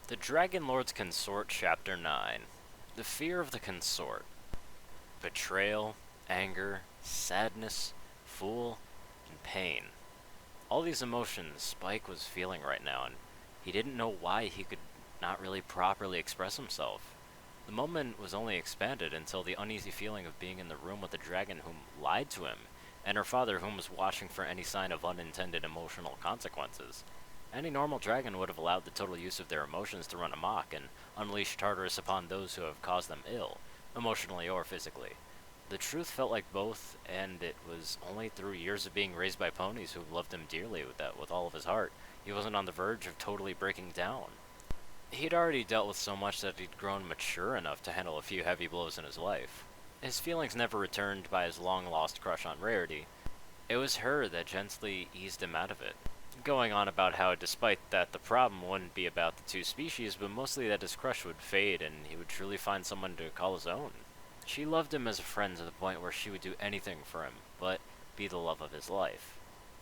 The Dragon Lord's Consort, Chapter 9. The Fear of the Consort. Betrayal, anger, sadness, fool, and pain. All these emotions Spike was feeling right now, and he didn't know why he could not really properly express himself. The moment was only expanded until the uneasy feeling of being in the room with the dragon whom lied to him, and her father whom was watching for any sign of unintended emotional consequences. Any normal dragon would have allowed the total use of their emotions to run amok and unleash Tartarus upon those who have caused them ill, emotionally or physically. The truth felt like both, and it was only through years of being raised by ponies who loved him dearly that with all of his heart, he wasn't on the verge of totally breaking down. He'd already dealt with so much that he'd grown mature enough to handle a few heavy blows in his life. His feelings never returned by his long-lost crush on Rarity. It was her that gently eased him out of it, going on about how despite that the problem wouldn't be about the two species, but mostly that his crush would fade and he would truly find someone to call his own. She loved him as a friend to the point where she would do anything for him, but be the love of his life.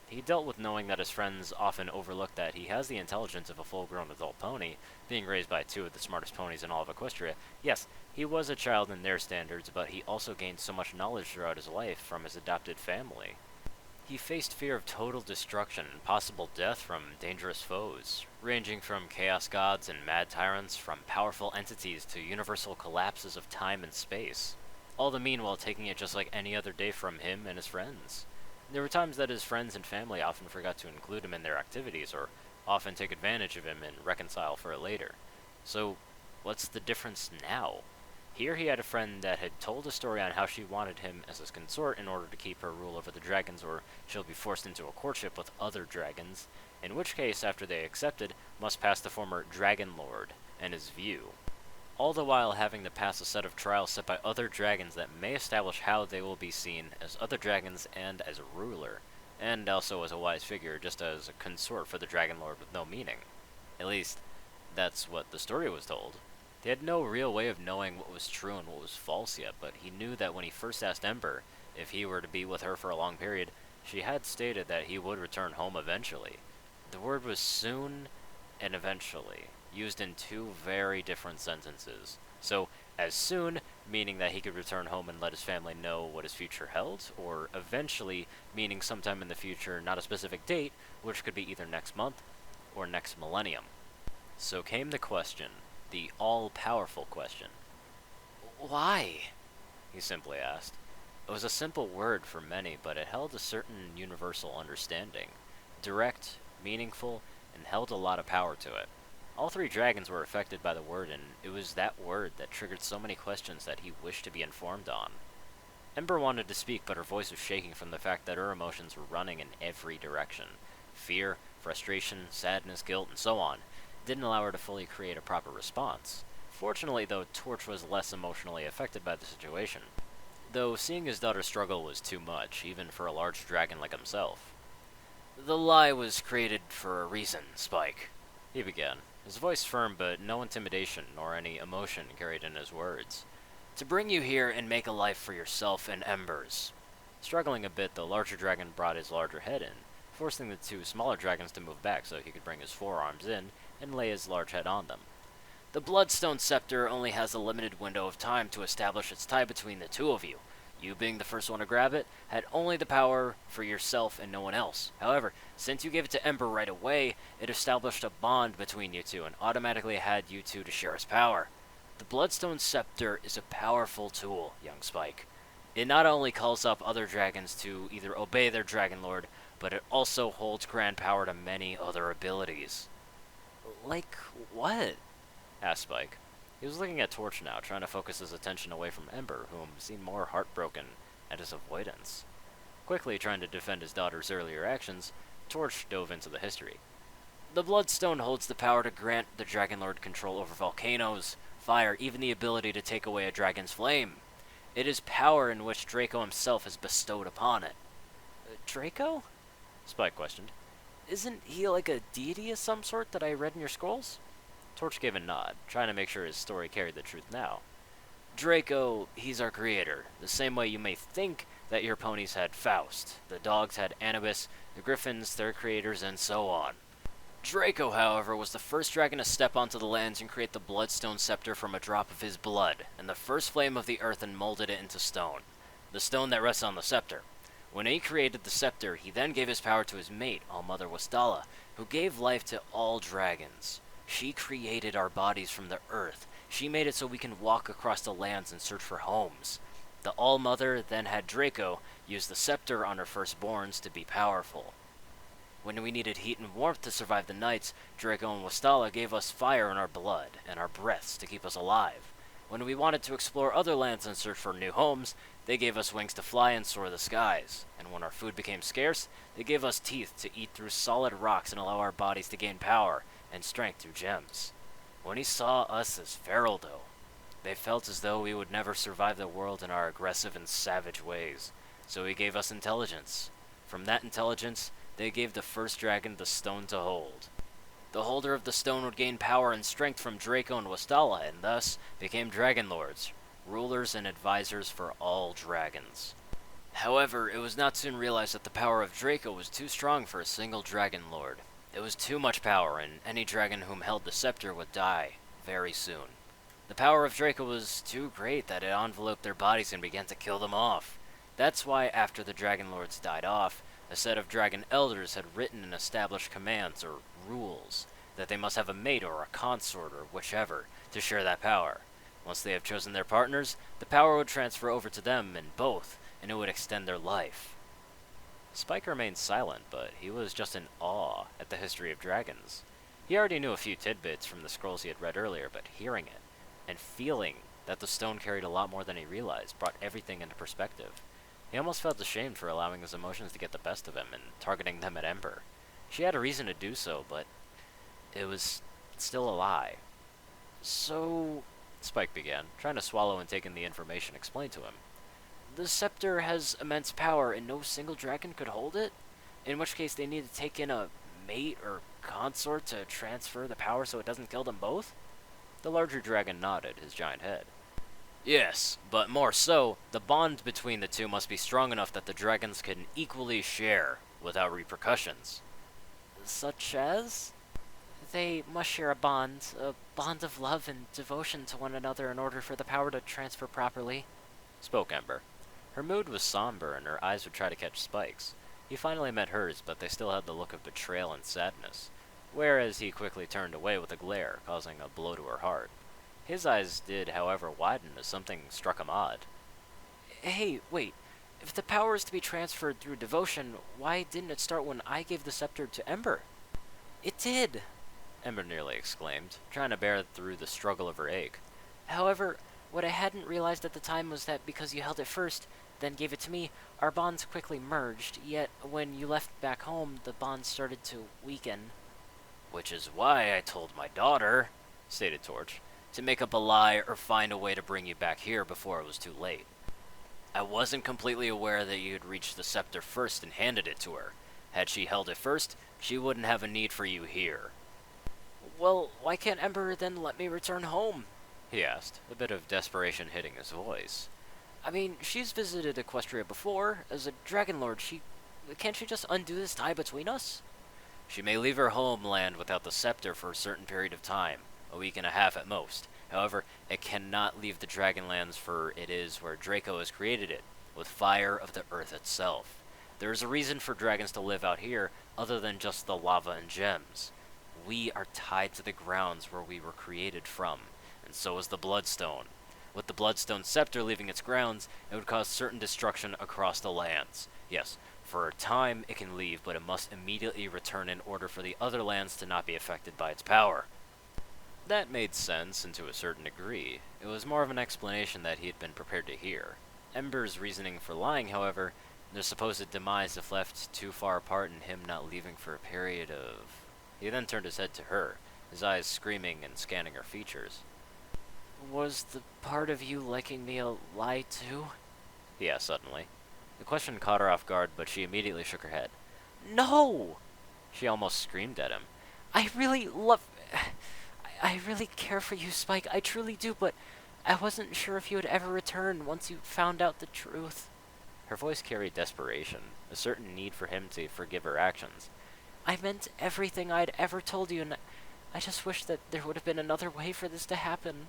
He dealt with knowing that his friends often overlooked that he has the intelligence of a full-grown adult pony, being raised by two of the smartest ponies in all of Equestria. Yes, he was a child in their standards, but he also gained so much knowledge throughout his life from his adopted family. He faced fear of total destruction and possible death from dangerous foes, ranging from chaos gods and mad tyrants, from powerful entities to universal collapses of time and space. All the meanwhile taking it just like any other day from him and his friends. There were times that his friends and family often forgot to include him in their activities, or often take advantage of him and reconcile for it later. So, what's the difference now? Here he had a friend that had told a story on how she wanted him as his consort in order to keep her rule over the dragons, or she'll be forced into a courtship with other dragons, in which case, after they accepted, must pass the former Dragon Lord and his view. All the while having to pass a set of trials set by other dragons that may establish how they will be seen as other dragons and as a ruler, and also as a wise figure, just as a consort for the Dragon Lord with no meaning. At least, that's what the story was told. They had no real way of knowing what was true and what was false yet, but he knew that when he first asked Ember if he were to be with her for a long period, she had stated that he would return home eventually. The word was soon and eventually, used in two very different sentences. So, as soon, meaning that he could return home and let his family know what his future held, or eventually, meaning sometime in the future, not a specific date, which could be either next month or next millennium. So came the question, the all-powerful question. Why? He simply asked. It was a simple word for many, but it held a certain universal understanding. Direct, meaningful, and held a lot of power to it. All three dragons were affected by the word, and it was that word that triggered so many questions that he wished to be informed on. Ember wanted to speak, but her voice was shaking from the fact that her emotions were running in every direction. Fear, frustration, sadness, guilt, and so on. Didn't allow her to fully create a proper response. Fortunately, though, Torch was less emotionally affected by the situation, though seeing his daughter struggle was too much, even for a large dragon like himself. The lie was created for a reason, Spike, he began, his voice firm but no intimidation nor any emotion carried in his words. To bring you here and make a life for yourself and Embers. Struggling a bit, the larger dragon brought his larger head in, forcing the two smaller dragons to move back so he could bring his forearms in and lay his large head on them. The bloodstone scepter only has a limited window of time to establish its tie between the two of you. You, being the first one to grab it, had only the power for yourself and no one else. However, since you gave it to Ember right away, it established a bond between you two and automatically had you two to share its power. The bloodstone scepter is a powerful tool, young Spike. It not only calls up other dragons to either obey their dragon lord, but it also holds grand power to many other abilities. Like what? Asked Spike. He was looking at Torch now, trying to focus his attention away from Ember, whom seemed more heartbroken at his avoidance. Quickly trying to defend his daughter's earlier actions, Torch dove into the history. The Bloodstone holds the power to grant the Dragon Lord control over volcanoes, fire, even the ability to take away a dragon's flame. It is power in which Draco himself has bestowed upon it. Draco? Spike questioned. Isn't he like a deity of some sort that I read in your scrolls? Torch gave a nod, trying to make sure his story carried the truth now. Draco, he's our creator, the same way you may think that your ponies had Faust, the dogs had Anubis, the griffins their creators, and so on. Draco, however, was the first dragon to step onto the lands and create the bloodstone scepter from a drop of his blood, and the first flame of the earth, and molded it into stone. The stone that rests on the scepter. When he created the scepter, he then gave his power to his mate, All-Mother Wastala, who gave life to all dragons. She created our bodies from the earth. She made it so we can walk across the lands and search for homes. The All-Mother then had Draco use the scepter on her firstborns to be powerful. When we needed heat and warmth to survive the nights, Draco and Wastala gave us fire in our blood and our breaths to keep us alive. When we wanted to explore other lands and search for new homes, they gave us wings to fly and soar the skies. And when our food became scarce, they gave us teeth to eat through solid rocks and allow our bodies to gain power and strength through gems. When he saw us as feral, though, they felt as though we would never survive the world in our aggressive and savage ways. So he gave us intelligence. From that intelligence, they gave the first dragon the stone to hold. The holder of the stone would gain power and strength from Draco and Wastala, and thus became Dragon Lords, rulers and advisors for all dragons. However, it was not soon realized that the power of Draco was too strong for a single Dragon Lord. It was too much power, and any dragon whom held the scepter would die very soon. The power of Draco was too great that it enveloped their bodies and began to kill them off. That's why after the Dragon Lords died off, a set of dragon elders had written and established commands, or rules, that they must have a mate or a consort or whichever to share that power. Once they have chosen their partners, the power would transfer over to them in both, and it would extend their life. Spike remained silent, but he was just in awe at the history of dragons. He already knew a few tidbits from the scrolls he had read earlier, but hearing it, and feeling that the stone carried a lot more than he realized, brought everything into perspective. He almost felt ashamed for allowing his emotions to get the best of him and targeting them at Ember. She had a reason to do so, but it was still a lie. So, Spike began, trying to swallow and take in the information explained to him. The scepter has immense power and no single dragon could hold it? In which case they need to take in a mate or consort to transfer the power so it doesn't kill them both? The larger dragon nodded, his giant head. Yes, but more so, the bond between the two must be strong enough that the dragons can equally share, without repercussions. Such as? They must share a bond of love and devotion to one another in order for the power to transfer properly, spoke Ember. Her mood was somber and her eyes would try to catch Spike's. He finally met hers, but they still had the look of betrayal and sadness, whereas he quickly turned away with a glare, causing a blow to her heart. His eyes did, however, widen as something struck him odd. Hey, wait. If the power is to be transferred through devotion, why didn't it start when I gave the scepter to Ember? It did, Ember nearly exclaimed, trying to bear through the struggle of her ache. However, what I hadn't realized at the time was that because you held it first, then gave it to me, our bonds quickly merged, yet when you left back home, the bonds started to weaken. Which is why I told my daughter, stated Torch, to make up a lie or find a way to bring you back here before it was too late. I wasn't completely aware that you had reached the scepter first and handed it to her. Had she held it first, she wouldn't have a need for you here. Well, why can't Ember then let me return home? He asked, a bit of desperation hitting his voice. I mean, she's visited Equestria before. As a Dragon Lord, can't she just undo this tie between us? She may leave her homeland without the scepter for a certain period of time, a week and a half at most. However, it cannot leave the Dragonlands, for it is where Draco has created it, with fire of the earth itself. There is a reason for dragons to live out here, other than just the lava and gems. We are tied to the grounds where we were created from, and so is the bloodstone. With the bloodstone scepter leaving its grounds, it would cause certain destruction across the lands. Yes, for a time it can leave, but it must immediately return in order for the other lands to not be affected by its power. That made sense, and to a certain degree. It was more of an explanation that he had been prepared to hear. Ember's reasoning for lying, however, their supposed demise if left too far apart and him not leaving for a period of... He then turned his head to her, his eyes screaming and scanning her features. Was the part of you liking me a lie too? He asked suddenly. The question caught her off guard, but she immediately shook her head. No! She almost screamed at him. I really care for you, Spike. I truly do, but I wasn't sure if you would ever return once you found out the truth. Her voice carried desperation, a certain need for him to forgive her actions. I meant everything I'd ever told you, and I just wish that there would have been another way for this to happen.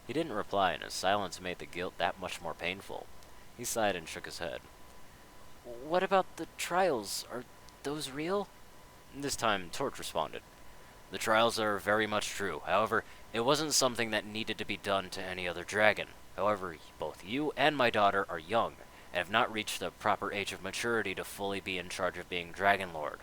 He didn't reply, and his silence made the guilt that much more painful. He sighed and shook his head. What about the trials? Are those real? This time, Torch responded. The trials are very much true. However, it wasn't something that needed to be done to any other dragon. However, both you and my daughter are young, and have not reached the proper age of maturity to fully be in charge of being Dragon Lord.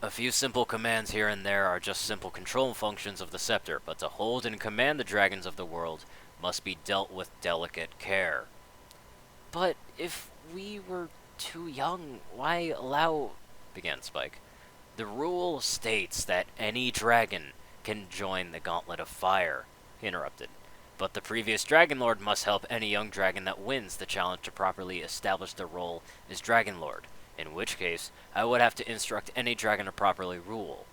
A few simple commands here and there are just simple control functions of the scepter, but to hold and command the dragons of the world must be dealt with delicate care. But if we were too young, why allow... began Spike. The rule states that any dragon can join the Gauntlet of Fire, he interrupted. But the previous Dragon Lord must help any young dragon that wins the challenge to properly establish their role as Dragon Lord, in which case I would have to instruct any dragon to properly rule.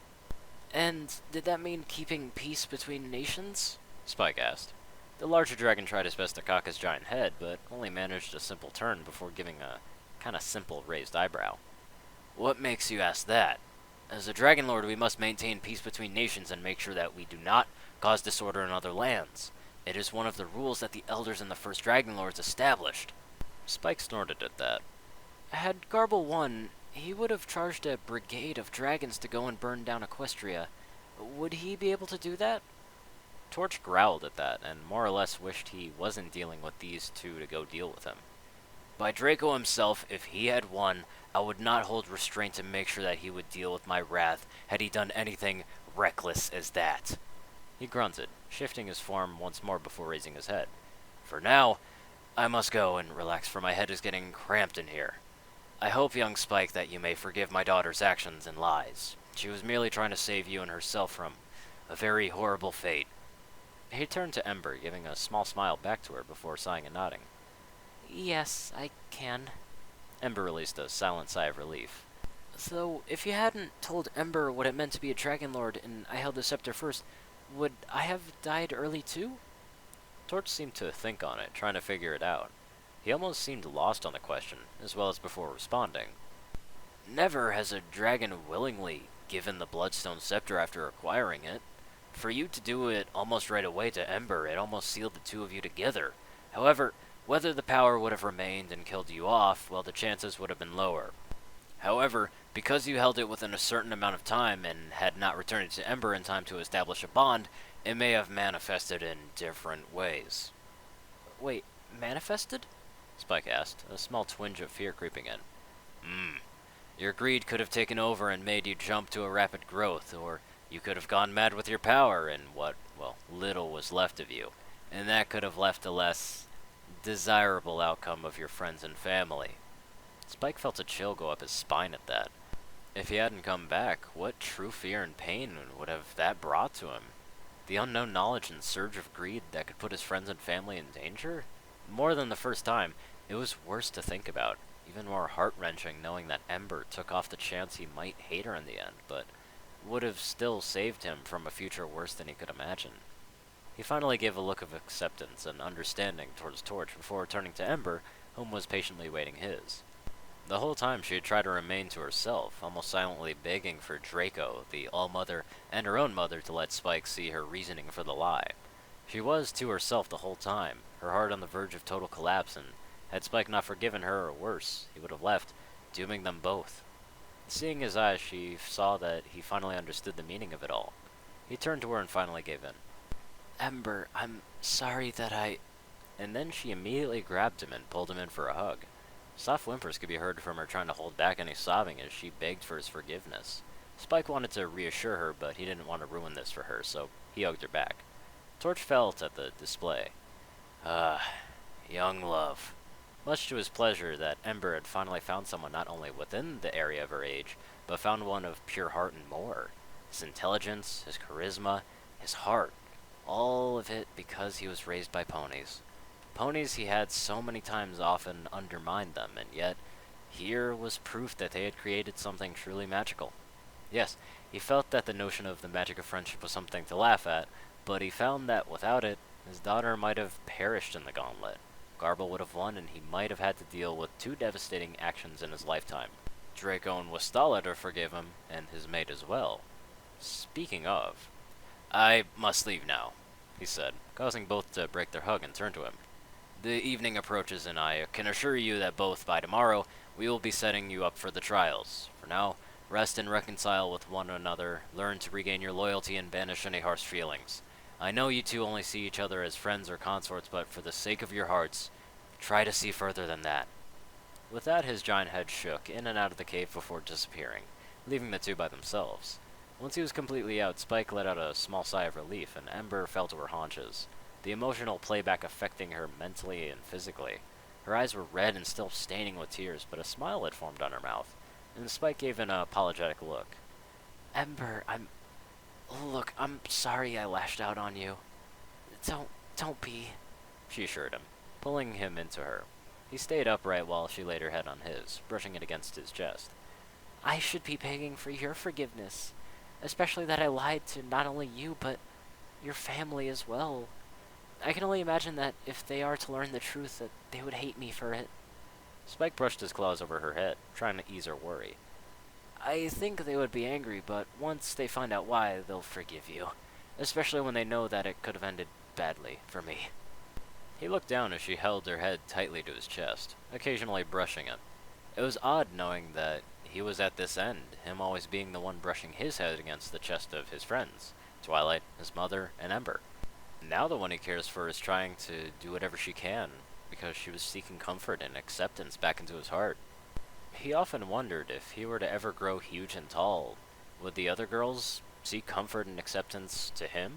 And did that mean keeping peace between nations? Spike asked. The larger dragon tried his best to cock his giant head, but only managed a simple turn before giving a kinda simple raised eyebrow. What makes you ask that? As a Dragon Lord, we must maintain peace between nations and make sure that we do not cause disorder in other lands. It is one of the rules that the elders and the first Dragon Lords established. Spike snorted at that. Had Garble won, he would have charged a brigade of dragons to go and burn down Equestria. Would he be able to do that? Torch growled at that, and more or less wished he wasn't dealing with these two to go deal with him. By Draco himself, if he had won, I would not hold restraint to make sure that he would deal with my wrath had he done anything reckless as that. He grunted, shifting his form once more before raising his head. For now, I must go and relax, for my head is getting cramped in here. I hope, young Spike, that you may forgive my daughter's actions and lies. She was merely trying to save you and herself from a very horrible fate. He turned to Ember, giving a small smile back to her before sighing and nodding. Yes, I can. Ember released a silent sigh of relief. So, if you hadn't told Ember what it meant to be a Dragon Lord and I held the scepter first, would I have died early too? Torch seemed to think on it, trying to figure it out. He almost seemed lost on the question, as well as before responding. Never has a dragon willingly given the bloodstone scepter after acquiring it. For you to do it almost right away to Ember, it almost sealed the two of you together. However, whether the power would have remained and killed you off, well, the chances would have been lower. However, because you held it within a certain amount of time and had not returned it to Ember in time to establish a bond, it may have manifested in different ways. Wait, manifested? Spike asked, a small twinge of fear creeping in. Your greed could have taken over and made you jump to a rapid growth, or you could have gone mad with your power and what, well, little was left of you, and that could have left a less desirable outcome of your friends and family. Spike felt a chill go up his spine at that. If he hadn't come back, what true fear and pain would have that brought to him? The unknown knowledge and surge of greed that could put his friends and family in danger? More than the first time, it was worse to think about, even more heart-wrenching knowing that Ember took off the chance he might hate her in the end, but would have still saved him from a future worse than he could imagine. He finally gave a look of acceptance and understanding towards Torch before turning to Ember, whom was patiently waiting his. The whole time she had tried to remain to herself, almost silently begging for Draco, the All-Mother, and her own mother to let Spike see her reasoning for the lie. She was to herself the whole time, her heart on the verge of total collapse, and had Spike not forgiven her or worse, he would have left, dooming them both. Seeing his eyes, she saw that he finally understood the meaning of it all. He turned to her and finally gave in. Ember, I'm sorry that I... And then she immediately grabbed him and pulled him in for a hug. Soft whimpers could be heard from her trying to hold back any sobbing as she begged for his forgiveness. Spike wanted to reassure her, but he didn't want to ruin this for her, so he hugged her back. Torch felt at the display. Young love. Much to his pleasure that Ember had finally found someone not only within the area of her age, but found one of pure heart and more. His intelligence, his charisma, his heart, all of it because he was raised by ponies. Ponies he had so many times often undermined them, and yet here was proof that they had created something truly magical. Yes, he felt that the notion of the magic of friendship was something to laugh at, but he found that without it, his daughter might have perished in the gauntlet. Garble would have won, and he might have had to deal with two devastating actions in his lifetime. Draco and Wastala to forgive him, and his mate as well. Speaking of, I must leave now, he said, causing both to break their hug and turn to him. The evening approaches, and I can assure you that both by tomorrow we will be setting you up for the trials. For now, rest and reconcile with one another, learn to regain your loyalty and banish any harsh feelings. I know you two only see each other as friends or consorts, but for the sake of your hearts, try to see further than that. With that, his giant head shook in and out of the cave before disappearing, leaving the two by themselves. Once he was completely out, Spike let out a small sigh of relief, and Ember fell to her haunches, the emotional playback affecting her mentally and physically. Her eyes were red and still staining with tears, but a smile had formed on her mouth, and Spike gave an apologetic look. Ember, Look, I'm sorry I lashed out on you. Don't be, she assured him, pulling him into her. He stayed upright while she laid her head on his, brushing it against his chest. I should be begging for your forgiveness, especially that I lied to not only you, but your family as well. I can only imagine that if they are to learn the truth, that they would hate me for it. Spike brushed his claws over her head, trying to ease her worry. I think they would be angry, but once they find out why, they'll forgive you. Especially when they know that it could have ended badly for me. He looked down as she held her head tightly to his chest, occasionally brushing it. It was odd knowing that he was at this end, him always being the one brushing his head against the chest of his friends, Twilight, his mother, and Ember. Now the one he cares for is trying to do whatever she can, because she was seeking comfort and acceptance back into his heart. He often wondered if he were to ever grow huge and tall, would the other girls seek comfort and acceptance to him?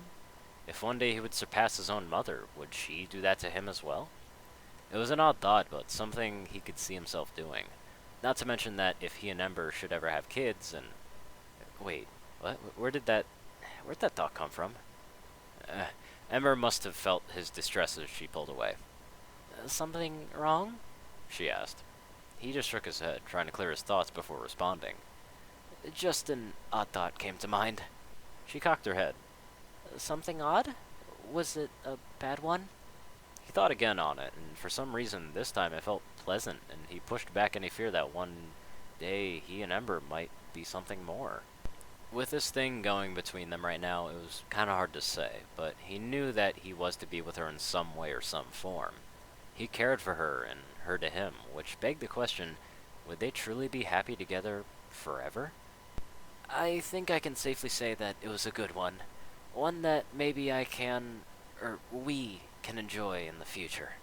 If one day he would surpass his own mother, would she do that to him as well? It was an odd thought, but something he could see himself doing. Not to mention that if he and Ember should ever have kids and... Wait, what? Where'd that thought come from? Ember must have felt his distress as she pulled away. Something wrong? She asked. He just shook his head, trying to clear his thoughts before responding. Just an odd thought came to mind. She cocked her head. Something odd? Was it a bad one? He thought again on it, and for some reason this time it felt pleasant, and he pushed back any fear that one day he and Ember might be something more. With this thing going between them right now, it was kind of hard to say, but he knew that he was to be with her in some way or some form. He cared for her and her to him, which begged the question, would they truly be happy together forever? I think I can safely say that it was a good one. One that maybe I can, or we can enjoy in the future.